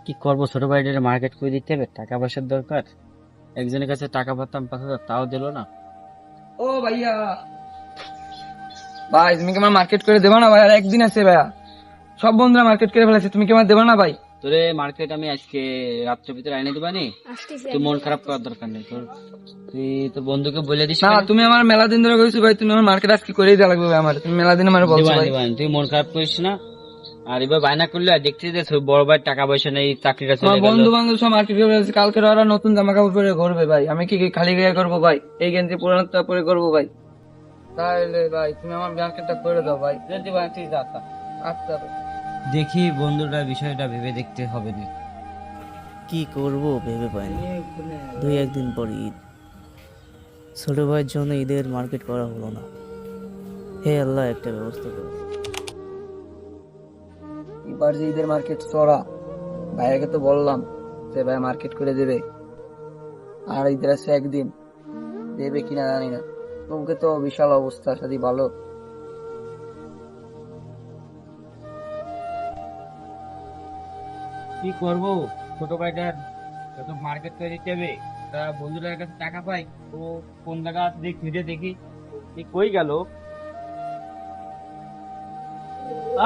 কি করবো, ছোট ভাইটারে মার্কেট করে দিতে হবে, টাকা পয়সার দরকার। একজনের কাছে টাকা পাতাম 5,000, তাও দিলো না। ও ভাইয়া, ভাই তুমি কি আমার মার্কেট করে দেবা না ভাই? আর একদিন আছে ভাইয়া, সব বন্ধুরা মার্কেট করে ফেলেছে, তুমি কি আমার দেবা না ভাই? তোরে মার্কেট আমি আজকে রাত্রের ভিতরে এনে দিবানি। তুই মন খারাপ করার দরকার নেই তোর, তুই তোর বন্ধুকে বলে দিস। না, তুমি আমার মেলা দিন ধরে কইছো ভাই, তুমি আমার মার্কেট আজকে করেই দেওয়া লাগবে ভাই। আমার তুমি মেলা দিন আমার বলছো দিবানি ভাই। দিবানি, তুই মন খারাপ করিস না। আর এবার বায়না করলে আর দেখছিস যে বড় ভাই টাকা পয়সা নেই, চাকরিটা চলে আমার গেল। বন্ধু বান্ধব সব মার্কেট করে ফেলেছে, কালকে ওরা নতুন জামা কাপড় পরে ঘুরবে ভাই, আমি কি খালি গায়ে করবো ভাই? এই গেঞ্জি পুরানো পরে করবো ভাই? তাহলে ভাই তুমি আমার মার্কেটটা করে দাও ভাই। দিবানি, তুই যা তা। আচ্ছা ভাই। দেখি বন্ধুরা, বিষয়টা ভেবে দেখতে হবে না। কি করব ভেবে পাই না। দুই একদিন পর ঈদ, ছোট ভাইয়ের জন্য ঈদের মার্কেট করা হলো না। হে আল্লাহ, একটা ব্যবস্থা করো। এবার যে ঈদের মার্কেট চড়া, ভাইয়াকে তো বললাম যে ভাই মার্কেট করে দেবে, আর ঈদের আছে একদিন, দেবে কিনা জানি না। তোমাকে তো বিশাল অবস্থা, সাথী ভালো। কি করবো, ছোট ভাইটার যত মার্কেট করে দিতে হবে। তা বন্ধুটার কাছে টাকা পাই, ও কোন জায়গা আছে দেখি, খুঁজে দেখি। তুই কই গেল?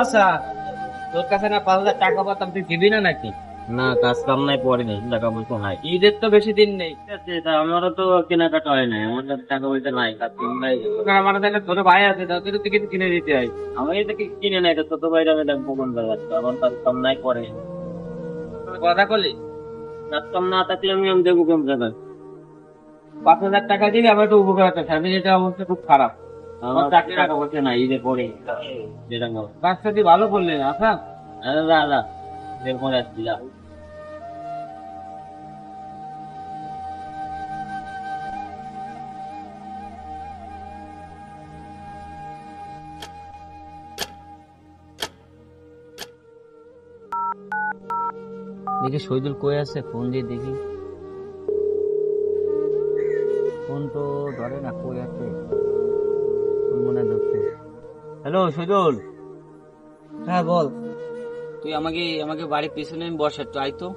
আচ্ছা, তোর কাছে না 5,000 টাকা পাতাম, তুই দিবি না নাকি? না, কাজ কাম নাই, পরে নেই, টাকা পয়সা নাই, ঈদের তো বেশি দিন নেই। ঠিক আছে, তা আমারও তো কেনাকাটা হয় নাই, আমার কাছে টাকা পয়সা নাই, কাজ কাম নাই। তোর আমার কাছে একটা ছোট ভাই আছে, তাকে তো কিছু কিনে দিতে হয়। আমি এটা কিনে নাই, এটা ছোট ভাইরা আমি দেখবো কোন জায়গায়, আমার কাজ কাম নাই, পরে কথা বলি। কাজ কাম না থাকলে আমি দেখবো কোন জায়গায়। 5,000 টাকা দিবি, আমার একটু উপকার আছে, ফ্যামিলিটা অবস্থা খুব খারাপ। আমার চাকরি টাকা পয়সা নাই, ঈদের পরে কাজটা তুই ভালো করলি না। আচ্ছা, দাদা ঈদের পরে আসছি, যা। দেখি শহীদুল কই আছে, ফোন দিয়ে দেখি। ফোন তো ধরে না, কই আছে? ফোন মনে ধরছে। হ্যালো শহীদুল, হ্যাঁ বল। তুই আমাকে আমাকে বাড়ির পিছনে বসা, একটু আয় তো।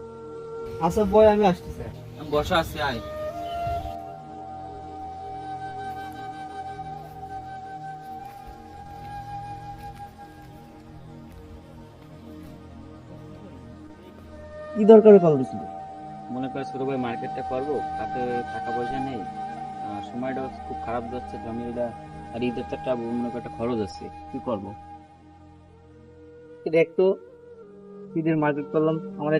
আচ্ছা বয়, আমি আসতেছি। আমি বসা আছি, আয়। কি দরকারে কল দিছিল? মনে করে ছোট ভাই মার্কেটটা করবো, তাতে টাকা পয়সা নেই। সময়টা খুব খারাপ যাচ্ছে, ফ্যামিলিটা। আর ঈদের তো একটা মনে করে একটা খরচ আছে, কি করবো? দেখতো ঈদের মার্কেট করলাম, আমার